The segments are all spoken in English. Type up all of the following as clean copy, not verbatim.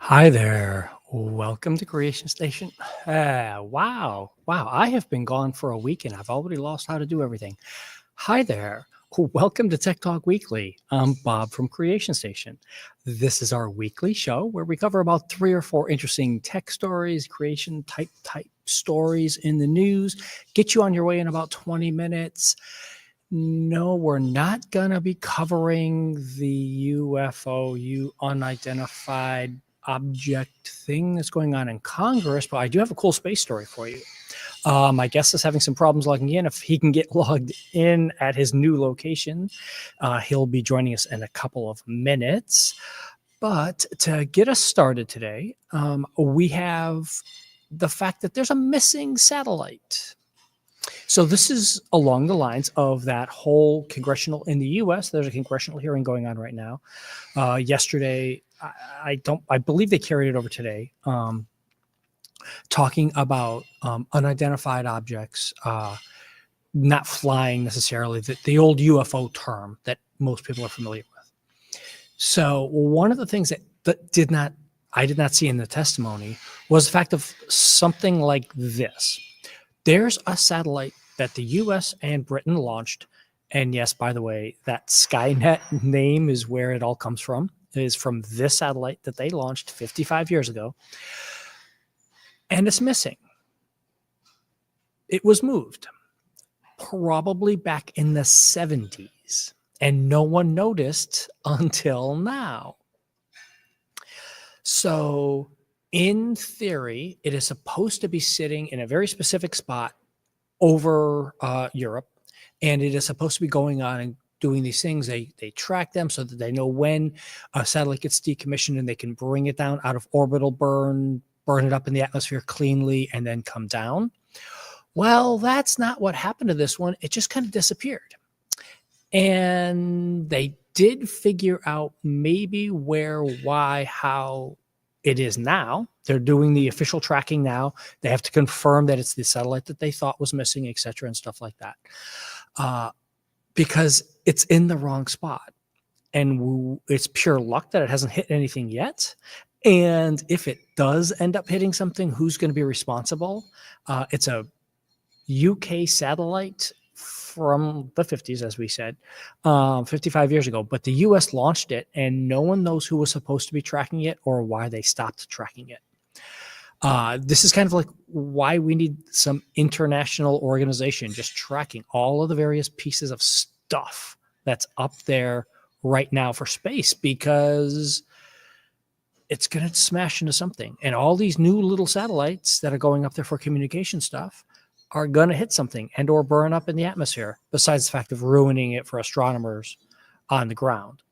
Hi there. Welcome to Creation Station. Wow. I have been gone for a week and I've already lost how to do everything. Hi there. Welcome to Tech Talk Weekly. I'm Bob from Creation Station. This is our weekly show where we cover about 3 or 4 interesting tech stories, creation type stories in the news, get you on your way in about 20 minutes. No, we're not going to be covering the UFO, unidentified object thing that's going on in Congress, but I do have a cool space story for you. My guest is having some problems logging in. If he can get logged in at his new location, he'll be joining us in a couple of minutes. But to get us started today, we have the fact that there's a missing satellite. So this is along the lines of that whole congressional in the U.S. There's a congressional hearing going on right now. Yesterday, I believe they carried it over today, talking about unidentified objects not flying necessarily, the old UFO term that most people are familiar with. So one of the things that I did not see in the testimony was the fact of something like this. There's a satellite that the U.S. and Britain launched. And yes, by the way, that Skynet name is where it all comes from. It is from this satellite that they launched 55 years ago. And it's missing. It was moved probably back in the 70s. And no one noticed until now. So in theory, it is supposed to be sitting in a very specific spot over Europe, and it is supposed to be going on and doing these things. They track them so that they know when a satellite gets decommissioned and they can bring it down out of orbital burn it up in the atmosphere cleanly, and then come down. Well, that's not what happened to this one. It just kind of disappeared. And they did figure out maybe where, why, how it is now. They're doing the official tracking now. They have to confirm that it's the satellite that they thought was missing, et cetera, and stuff like that. Because it's in the wrong spot. And it's pure luck that it hasn't hit anything yet. And if it does end up hitting something, who's going to be responsible? It's a UK satellite from the 50s, as we said, 55 years ago. But the U.S. launched it, and no one knows who was supposed to be tracking it or why they stopped tracking it. This is kind of like why we need some international organization just tracking all of the various pieces of stuff that's up there right now for space, because it's going to smash into something. And all these new little satellites that are going up there for communication stuff are going to hit something and or burn up in the atmosphere, besides the fact of ruining it for astronomers on the ground.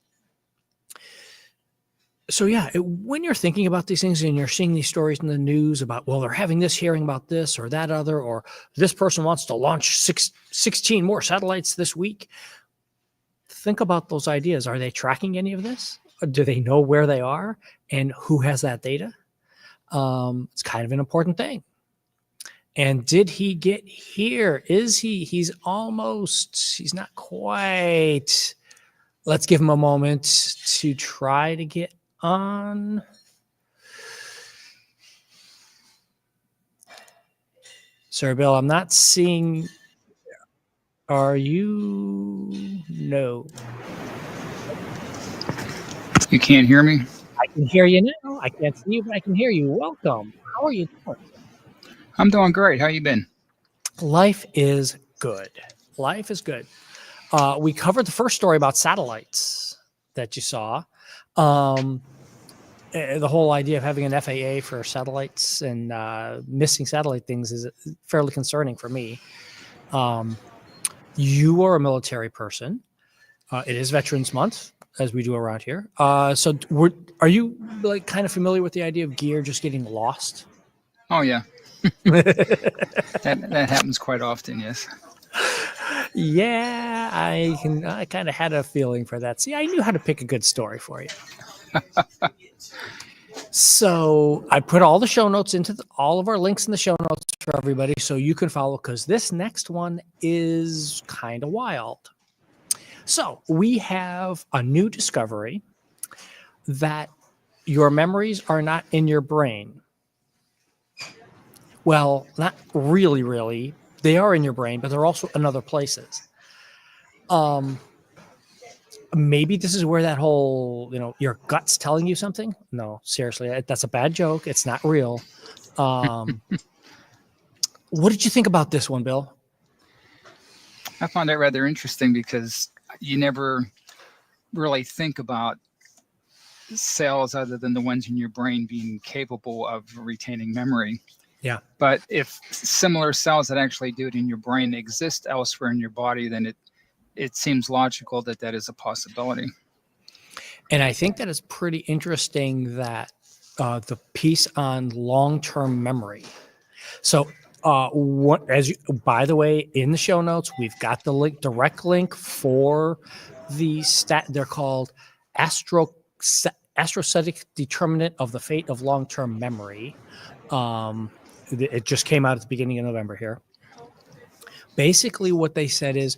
So yeah, when you're thinking about these things and you're seeing these stories in the news about, well, they're having this hearing about this or that other, or this person wants to launch 16 more satellites this week, think about those ideas. Are they tracking any of this? Do they know where they are and who has that data? It's kind of an important thing. And did he get here? Is he? He's not quite. Let's give him a moment to try to get on. Sir Bill, I'm not seeing. Are you? No. You can't hear me? I can hear you now. I can't see you, but I can hear you. Welcome. How are you doing? I'm doing great. How you been? Life is good. Life is good. We covered the first story about satellites that you saw. The whole idea of having an FAA for satellites and missing satellite things is fairly concerning for me. You are a military person. It is Veterans Month, as we do around here. So are you like kind of familiar with the idea of gear just getting lost? Oh, yeah. that happens quite often, yes. Yeah, I kind of had a feeling for that. See, I knew how to pick a good story for you. So I put all the show notes into all of our links in the show notes for everybody so you can follow, because this next one is kind of wild. So we have a new discovery that your memories are not in your brain. Well, not really, really. They are in your brain, but they're also in other places. Maybe this is where that whole, your gut's telling you something. No, seriously, that's a bad joke. It's not real. What did you think about this one, Bill? I found that rather interesting because you never really think about cells other than the ones in your brain being capable of retaining memory. Yeah. But if similar cells that actually do it in your brain exist elsewhere in your body, then it seems logical that that is a possibility. And I think that it's pretty interesting that the piece on long-term memory. So, by the way, in the show notes, we've got the direct link for the stat. They're called astrocetic determinant of the fate of long-term memory. It just came out at the beginning of November here. Basically, what they said is,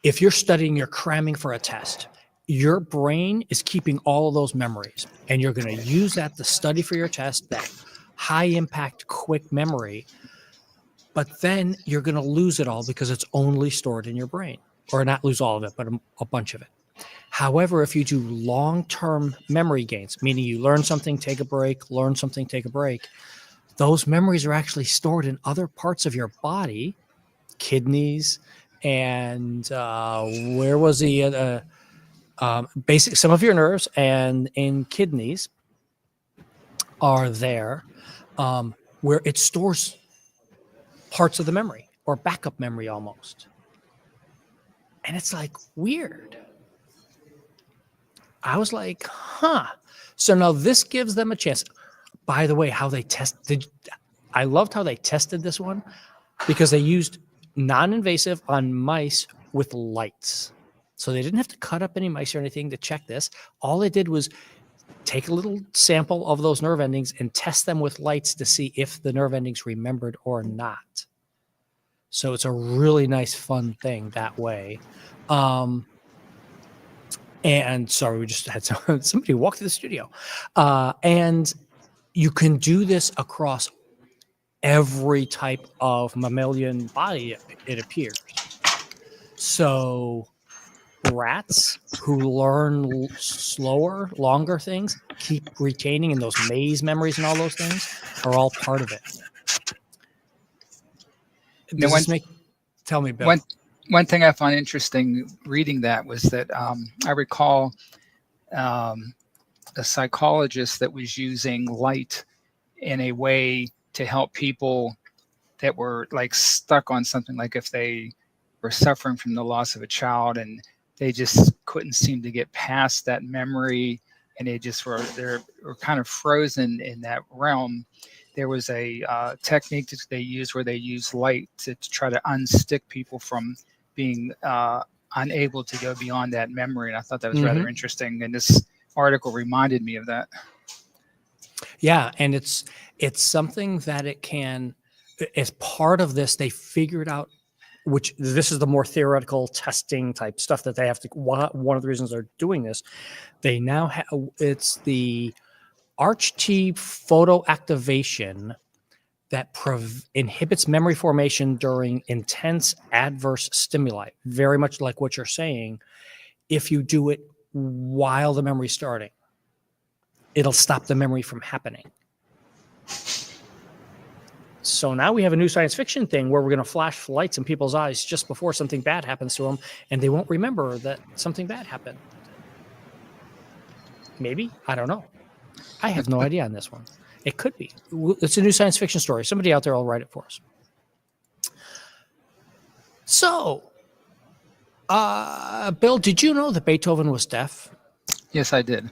if you're studying, you're cramming for a test, your brain is keeping all of those memories, and you're going to use that to study for your test, that high impact, quick memory. But then you're going to lose it all because it's only stored in your brain, or not lose all of it, but a bunch of it. However, if you do long-term memory gains, meaning you learn something, take a break, learn something, take a break, those memories are actually stored in other parts of your body, kidneys, and where was the basic? Some of your nerves and in kidneys are there, where it stores parts of the memory or backup memory almost. And it's like weird. I was like, huh. So now this gives them a chance. By the way, how they tested, I loved how they tested this one because they used non-invasive on mice with lights. So they didn't have to cut up any mice or anything to check this. All they did was take a little sample of those nerve endings and test them with lights to see if the nerve endings remembered or not. So it's a really nice, fun thing that way. And sorry, we just had somebody walk to the studio. And you can do this across every type of mammalian body, it appears. So rats who learn slower, longer things, keep retaining, and those maze memories and all those things are all part of it. Tell me, Bill. One thing I found interesting reading that was that I recall a psychologist that was using light in a way to help people that were like stuck on something, like if they were suffering from the loss of a child and they just couldn't seem to get past that memory, and they were kind of frozen in that realm. There was a technique that they used where they use light to try to unstick people from being unable to go beyond that memory. And I thought that was rather interesting. And this article reminded me of that. Yeah. And it's something that it can, as part of this, they figured out, which this is the more theoretical testing type stuff that they have to, one of the reasons they're doing this, they now have, it's the ArchT photoactivation that inhibits memory formation during intense adverse stimuli, very much like what you're saying. If you do it while the memory's starting, it'll stop the memory from happening. So now we have a new science fiction thing where we're going to flash lights in people's eyes just before something bad happens to them, and they won't remember that something bad happened. Maybe. I don't know. I have no idea on this one. It could be. It's a new science fiction story. Somebody out there will write it for us. So, Bill, did you know that Beethoven was deaf? Yes, I did.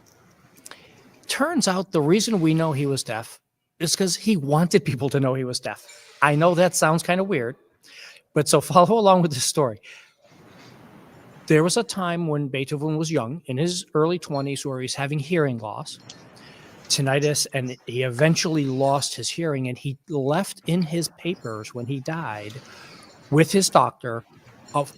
Turns out the reason we know he was deaf is because he wanted people to know he was deaf. I know that sounds kind of weird, but so follow along with this story. There was a time when Beethoven was young, in his early 20s, where he's having hearing loss, tinnitus, and he eventually lost his hearing, and he left in his papers when he died with his doctor of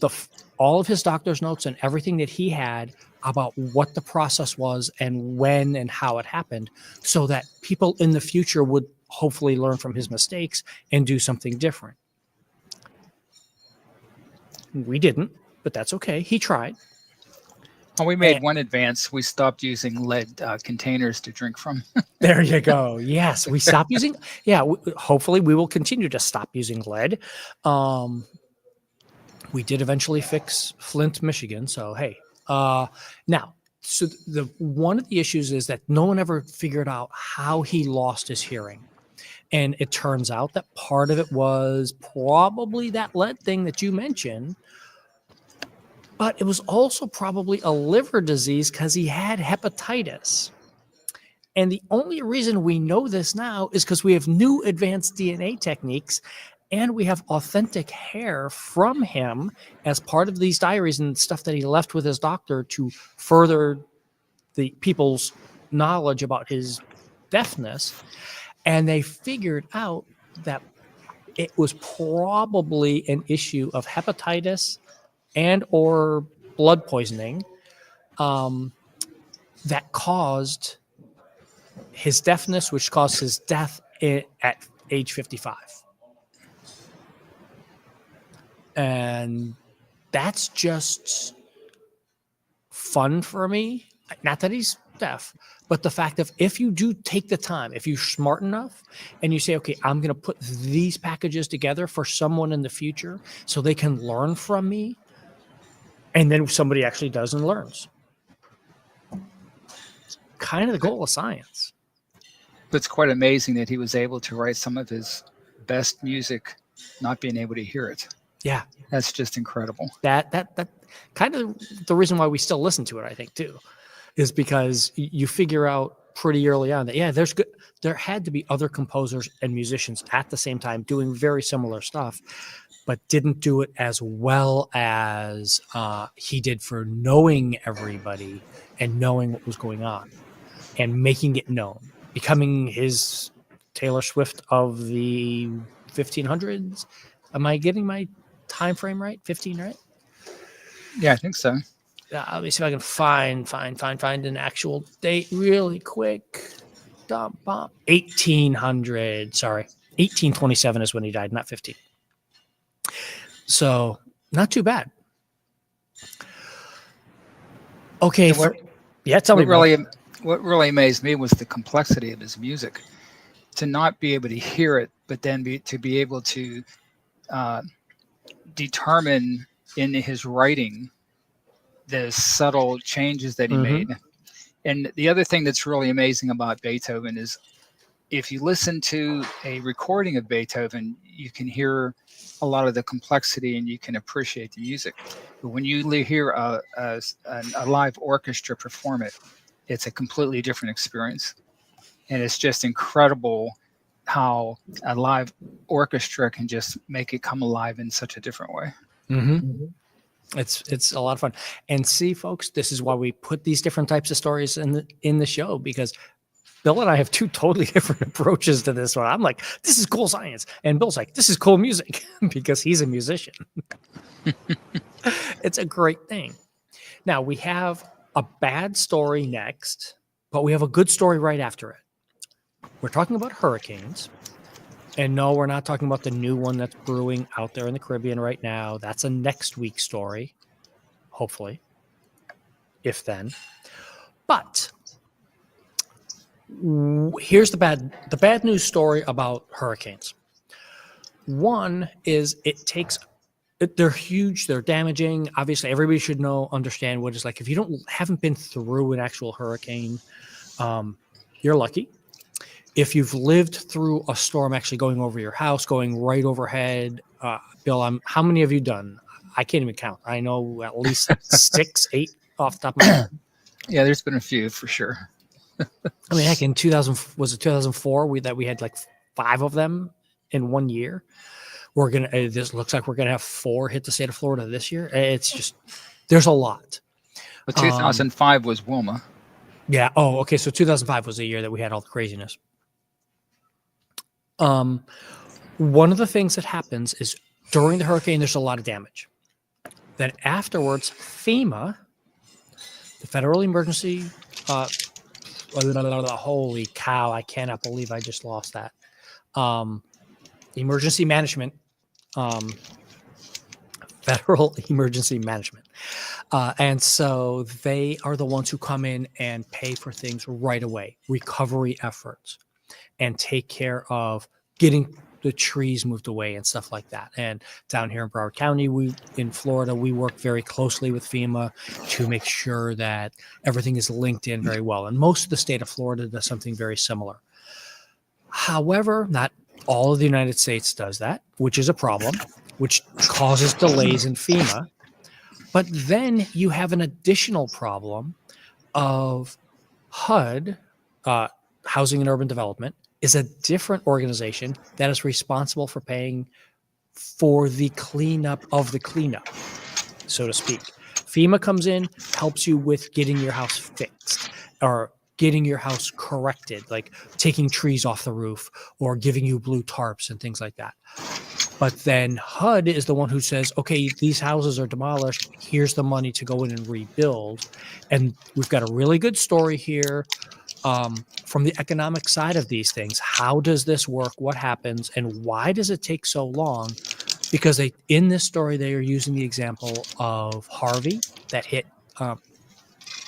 all of his doctor's notes and everything that he had about what the process was and when and how it happened, so that people in the future would hopefully learn from his mistakes and do something different. We didn't, but that's okay. He tried. Well, we made one advance. We stopped using lead containers to drink from. There you go. Yes, we stopped using. Yeah, hopefully we will continue to stop using lead. We did eventually fix Flint, Michigan. So hey, now, so the one of the issues is that no one ever figured out how he lost his hearing, and it turns out that part of it was probably that lead thing that you mentioned. But it was also probably a liver disease because he had hepatitis. And the only reason we know this now is because we have new advanced DNA techniques, and we have authentic hair from him as part of these diaries and stuff that he left with his doctor to further the people's knowledge about his deafness. And they figured out that it was probably an issue of hepatitis and or blood poisoning that caused his deafness, which caused his death at age 55. And that's just fun for me. Not that he's deaf, but the fact of if you do take the time, if you're smart enough and you say, okay, I'm going to put these packages together for someone in the future so they can learn from me, and then somebody actually does and learns. It's kind of the goal of science. But it's quite amazing that he was able to write some of his best music, not being able to hear it. Yeah. That's just incredible. That kind of the reason why we still listen to it, I think, too, is because you figure out pretty early on that, yeah, there had to be other composers and musicians at the same time doing very similar stuff, but didn't do it as well as he did for knowing everybody and knowing what was going on and making it known, becoming his Taylor Swift of the 1500s. Am I getting my time frame right? 15, right? Yeah, I think so. Let me see if I can find an actual date really quick. 1800. Sorry, 1827 is when he died, not 15. So not too bad. Okay, tell me. What really amazed me was the complexity of his music. To not be able to hear it, but then to be able to determine in his writing the subtle changes that he made. And the other thing that's really amazing about Beethoven is if you listen to a recording of Beethoven, you can hear a lot of the complexity and you can appreciate the music. But when you hear a live orchestra perform it, it's a completely different experience. And it's just incredible how a live orchestra can just make it come alive in such a different way. It's a lot of fun. And see, folks, this is why we put these different types of stories in the show, because Bill and I have two totally different approaches to this one. I'm like, this is cool science. And Bill's like, this is cool music, because he's a musician. It's a great thing. Now, we have a bad story next, but we have a good story right after it. We're talking about hurricanes. And no, we're not talking about the new one that's brewing out there in the Caribbean right now. That's a next week story, hopefully, if then. But here's the bad news story about hurricanes. One is they're huge, they're damaging. Obviously, everybody should understand what it's like. If you haven't been through an actual hurricane, you're lucky. If you've lived through a storm actually going over your house, going right overhead, Bill, how many have you done? I can't even count. I know at least 6, 8 off the top of my head. Yeah, there's been a few for sure. I mean, heck, in 2004 we had like 5 of them in 1 year. This looks like we're gonna have 4 hit the state of Florida this year. It's just there's a lot. But 2005 was Wilma. Yeah. Oh, okay. So 2005 was the year that we had all the craziness. One of the things that happens is during the hurricane, there's a lot of damage. Then afterwards, FEMA, the Federal Emergency, holy cow, I cannot believe I just lost that. Emergency Management, Federal Emergency Management. And so they are the ones who come in and pay for things right away, recovery efforts, and take care of getting the trees moved away and stuff like that. And down here in Broward County, in Florida, we work very closely with FEMA to make sure that everything is linked in very well. And most of the state of Florida does something very similar. However, not all of the United States does that, which is a problem, which causes delays in FEMA. But then you have an additional problem of HUD, Housing and Urban Development, is a different organization that is responsible for paying for the cleanup of the cleanup, so to speak. FEMA comes in, helps you with getting your house fixed or getting your house corrected, like taking trees off the roof or giving you blue tarps and things like that. But then HUD is the one who says, okay, these houses are demolished. Here's the money to go in and rebuild. And we've got a really good story here from the economic side of these things. How does this work? What happens? And why does it take so long? Because in this story, they are using the example of Harvey that hit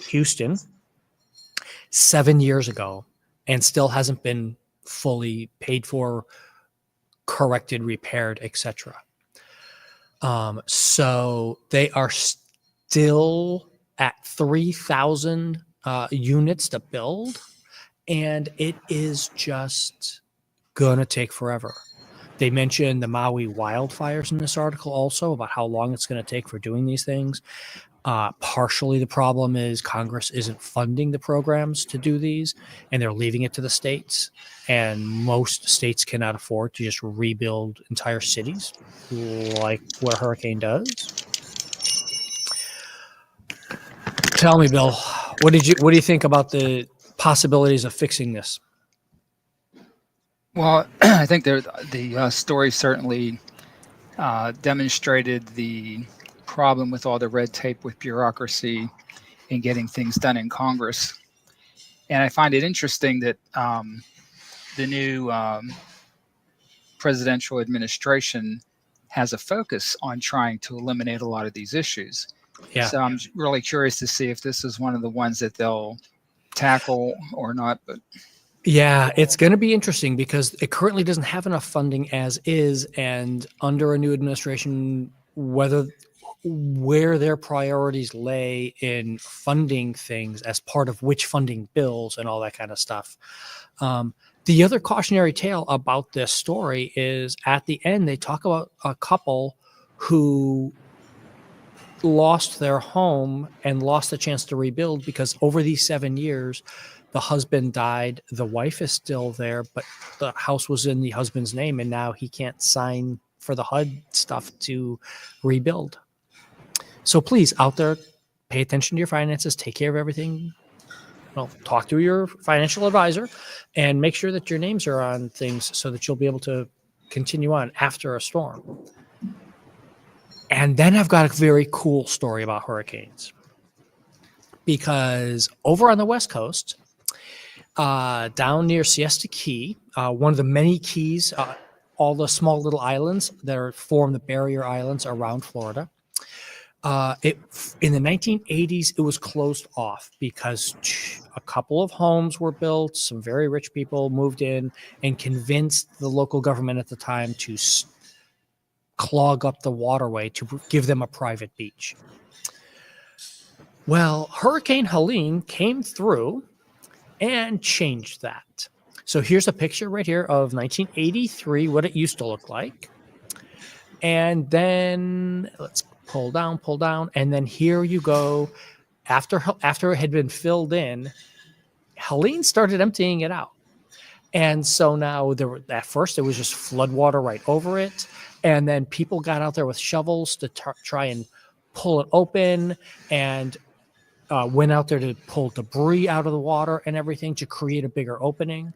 Houston 7 years ago and still hasn't been fully paid for, corrected, repaired, etc. So they are still at 3,000 units to build, and it is just gonna take forever. They mentioned the Maui wildfires in this article also about how long it's going to take for doing these things. Partially the problem is Congress isn't funding the programs to do these, and they're leaving it to the states. And most states cannot afford to just rebuild entire cities like what a hurricane does. Tell me, Bill, what do you think about the possibilities of fixing this? Well, I think the story certainly demonstrated the problem with all the red tape with bureaucracy and getting things done in Congress. And I find it interesting that the new presidential administration has a focus on trying to eliminate a lot of these issues. Yeah. So I'm really curious to see if this is one of the ones that they'll tackle or not. But yeah, it's going to be interesting because it currently doesn't have enough funding as is, and under a new administration, where their priorities lay in funding things as part of which funding bills and all that kind of stuff. The other cautionary tale about this story is at the end, they talk about a couple who lost their home and lost the chance to rebuild because over these 7 years, the husband died, the wife is still there, but the house was in the husband's name, and now he can't sign for the HUD stuff to rebuild. So please, out there, pay attention to your finances, take care of everything. Well, talk to your financial advisor and make sure that your names are on things so that you'll be able to continue on after a storm. And then I've got a very cool story about hurricanes. Because over on the West Coast, down near Siesta Key, one of the many keys, all the small little islands that form the barrier islands around Florida. In the 1980s, it was closed off because a couple of homes were built. Some very rich people moved in and convinced the local government at the time to clog up the waterway to give them a private beach. Well, Hurricane Helene came through and changed that. So here's a picture right here of 1983, what it used to look like. And then let's pull down. And then here you go. After it had been filled in, Helene started emptying it out. And so now at first it was just flood water right over it. And then people got out there with shovels to try and pull it open, and went out there to pull debris out of the water and everything to create a bigger opening.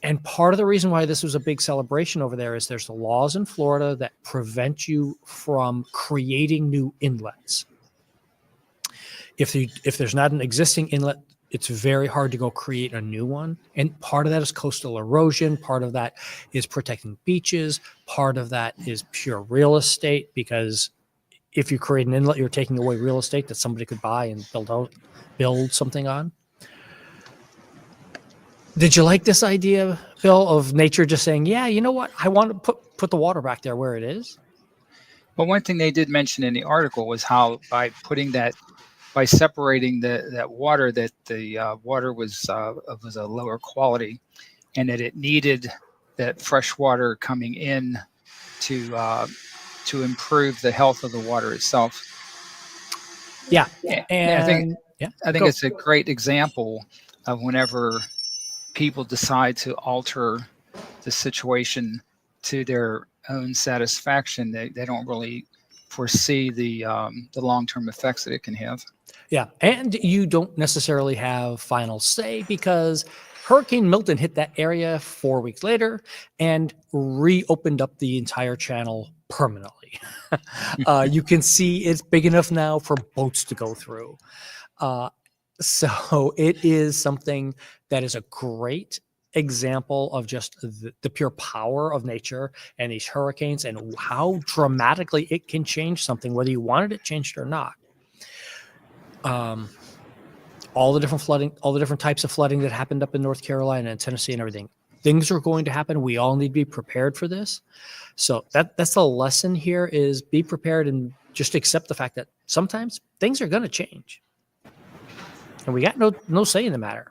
And part of the reason why this was a big celebration over there is there's the laws in Florida that prevent you from creating new inlets. If there's not an existing inlet, it's very hard to go create a new one. And part of that is coastal erosion. Part of that is protecting beaches. Part of that is pure real estate, because if you create an inlet, you're taking away real estate that somebody could buy and build something on. Did you like this idea, Bill, of nature just saying, yeah, you know what? I want to put the water back there where it is? Well, one thing they did mention in the article was how by separating that water, that the water was a lower quality, and that it needed that fresh water coming in to improve the health of the water itself. Yeah, and I think go. it's a great example of whenever people decide to alter the situation to their own satisfaction, they don't really foresee the long-term effects that it can have. Yeah, and you don't necessarily have final say, because Hurricane Milton hit that area 4 weeks later and reopened up the entire channel permanently. You can see it's big enough now for boats to go through. So it is something that is a great example of just the pure power of nature and these hurricanes and how dramatically it can change something, whether you wanted it changed or not. All the different flooding, all the different types of flooding that happened up in North Carolina and Tennessee and everything. Things are going to happen. We all need to be prepared for this. So that's the lesson here, is be prepared and just accept the fact that sometimes things are going to change. And we got no say in the matter.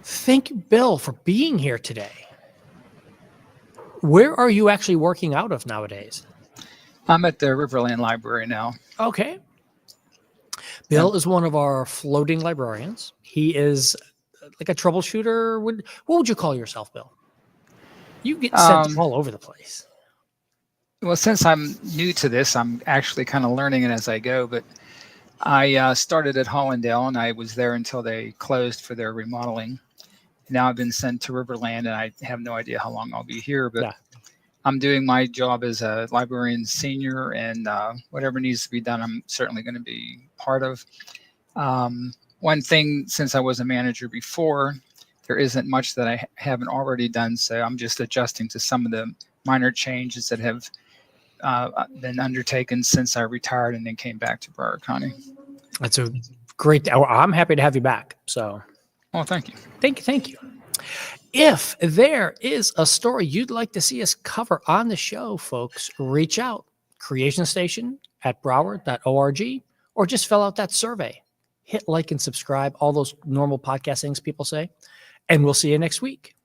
Thank you, Bill, for being here today. Where are you actually working out of nowadays? I'm at the Riverland Library now. Okay. Bill is one of our floating librarians. He is like a troubleshooter. What would you call yourself, Bill? You get sent all over the place. Well, since I'm new to this, I'm actually kind of learning it as I go, but I started at Hollandale, and I was there until they closed for their remodeling. Now I've been sent to Riverland, and I have no idea how long I'll be here, but I'm doing my job as a librarian senior, and whatever needs to be done, I'm certainly going to be part of. One thing, since I was a manager before, there isn't much that I haven't already done, so I'm just adjusting to some of the minor changes that have been undertaken since I retired and then came back to Broward County. That's a great. I'm happy to have you back. So, well, thank you. Thank you. If there is a story you'd like to see us cover on the show, folks, reach out. creationstation@broward.org, or just fill out that survey. Hit like and subscribe, all those normal podcast things people say, and we'll see you next week.